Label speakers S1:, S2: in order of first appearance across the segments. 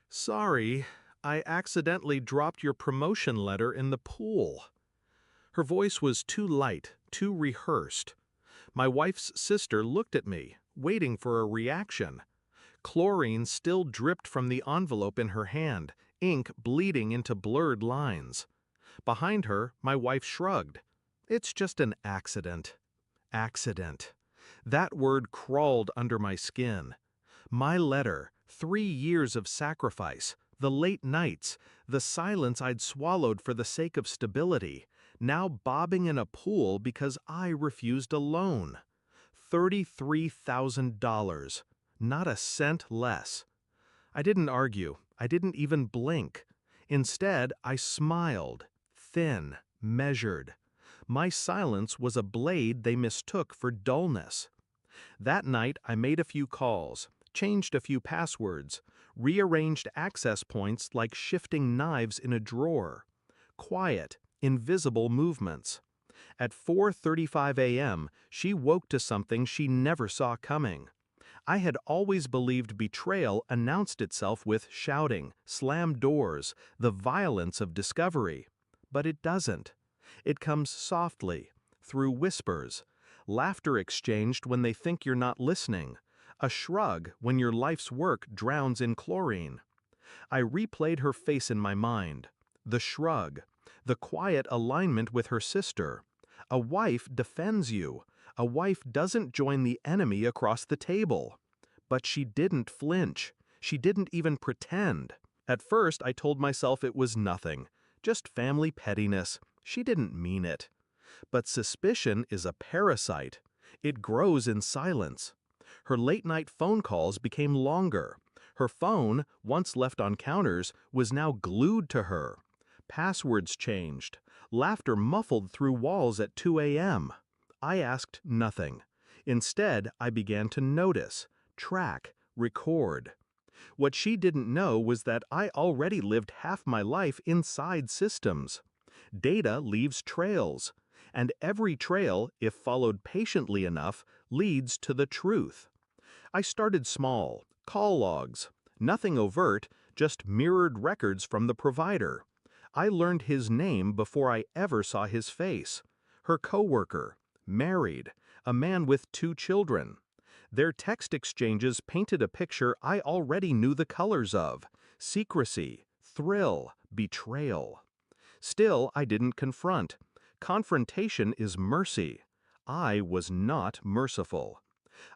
S1: Sorry, I accidentally dropped your promotion letter in the pool. Her voice was too light, too rehearsed. My wife's sister looked at me, waiting for a reaction. Chlorine still dripped from the envelope in her hand, ink bleeding into blurred lines. Behind her, my wife shrugged. It's just an accident. Accident. That word crawled under my skin. My letter, 3 years of sacrifice, the late nights, the silence I'd swallowed for the sake of stability, now bobbing in a pool because I refused a loan. $33,000. Not a cent less. I didn't argue. I didn't even blink. Instead, I smiled, thin, measured. My silence was a blade they mistook for dullness. That night, I made a few calls, changed a few passwords, rearranged access points like shifting knives in a drawer. Quiet, invisible movements. At 4:35 a.m., she woke to something she never saw coming. I had always believed betrayal announced itself with shouting, slammed doors, the violence of discovery. But it doesn't. It comes softly, through whispers, laughter exchanged when they think you're not listening, a shrug when your life's work drowns in chlorine. I replayed her face in my mind. The shrug, the quiet alignment with her sister. A wife defends you. A wife doesn't join the enemy across the table. But she didn't flinch. She didn't even pretend. At first, I told myself it was nothing, just family pettiness. She didn't mean it. But suspicion is a parasite. It grows in silence. Her late-night phone calls became longer. Her phone, once left on counters, was now glued to her. Passwords changed. Laughter muffled through walls at 2 a.m. I asked nothing. Instead, I began to notice, track, record. What she didn't know was that I already lived half my life inside systems. Data leaves trails, and every trail, if followed patiently enough, leads to the truth. I started small, call logs, nothing overt, just mirrored records from the provider. I learned his name before I ever saw his face. Her coworker, married, a man with 2 children. Their text exchanges painted a picture I already knew the colors of: secrecy, thrill, betrayal. Still, I didn't confront. Confrontation is mercy. I was not merciful.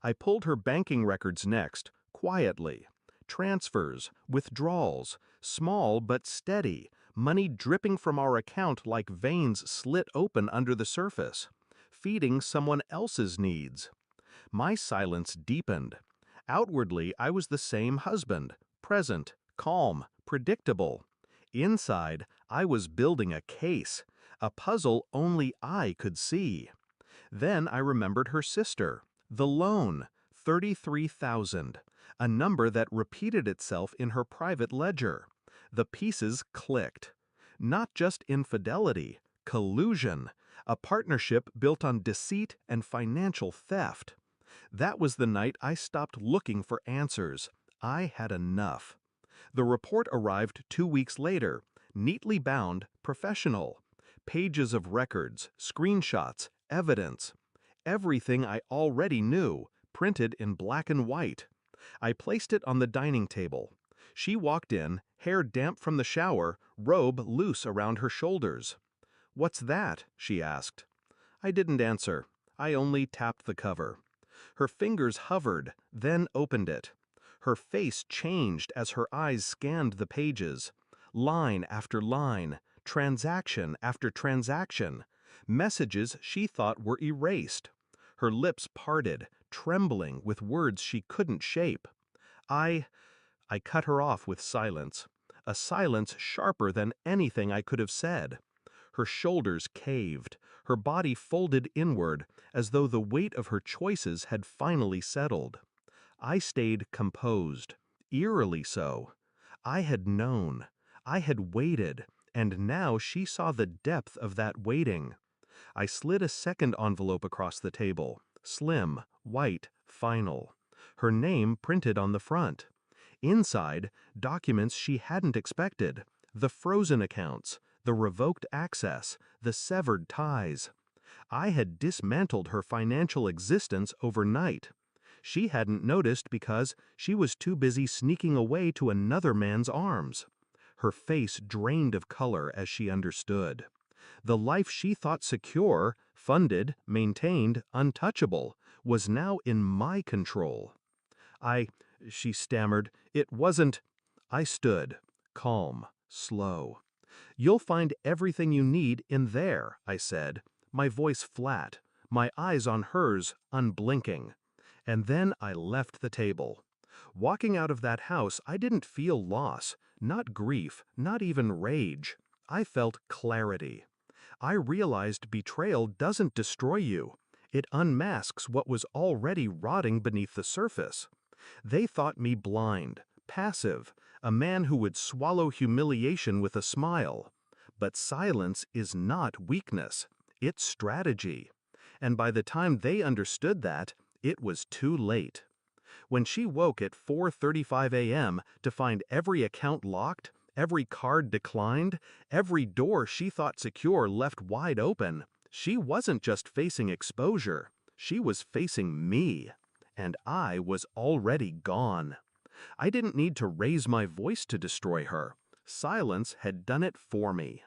S1: I pulled her banking records next, quietly. Transfers, withdrawals, small but steady, money dripping from our account like veins slit open under the surface, feeding someone else's needs. My silence deepened. Outwardly, I was the same husband, present, calm, predictable. Inside, I was building a case, a puzzle only I could see. Then I remembered her sister, the loan, 33,000, a number that repeated itself in her private ledger. The pieces clicked. Not just infidelity, collusion, a partnership built on deceit and financial theft. That was the night I stopped looking for answers. I had enough. The report arrived 2 weeks later, neatly bound, professional. Pages of records, screenshots, evidence. Everything I already knew, printed in black and white. I placed it on the dining table. She walked in, hair damp from the shower, robe loose around her shoulders. "What's that?" she asked. I didn't answer. I only tapped the cover. Her fingers hovered, then opened it. Her face changed as her eyes scanned the pages. Line after line, transaction after transaction. Messages she thought were erased. Her lips parted, trembling with words she couldn't shape. I cut her off with silence. A silence sharper than anything I could have said. Her shoulders caved, her body folded inward, as though the weight of her choices had finally settled. I stayed composed, eerily so. I had known. I had waited, and now she saw the depth of that waiting. I slid a second envelope across the table, slim, white, final. Her name printed on the front. Inside, documents she hadn't expected. The frozen accounts, the revoked access, the severed ties. I had dismantled her financial existence overnight. She hadn't noticed because she was too busy sneaking away to another man's arms. Her face drained of color as she understood. The life she thought secure, funded, maintained, untouchable, was now in my control. She stammered, it wasn't. I stood, calm, slow. You'll find everything you need in there, I said, my voice flat, my eyes on hers, unblinking. And then I left the table. Walking out of that house, I didn't feel loss, not grief, not even rage. I felt clarity. I realized betrayal doesn't destroy you. It unmasks what was already rotting beneath the surface. They thought me blind, passive, a man who would swallow humiliation with a smile. But silence is not weakness, it's strategy. And by the time they understood that, it was too late. When she woke at 4:35 a.m. to find every account locked, every card declined, every door she thought secure left wide open, she wasn't just facing exposure, she was facing me. And I was already gone. I didn't need to raise my voice to destroy her. Silence had done it for me.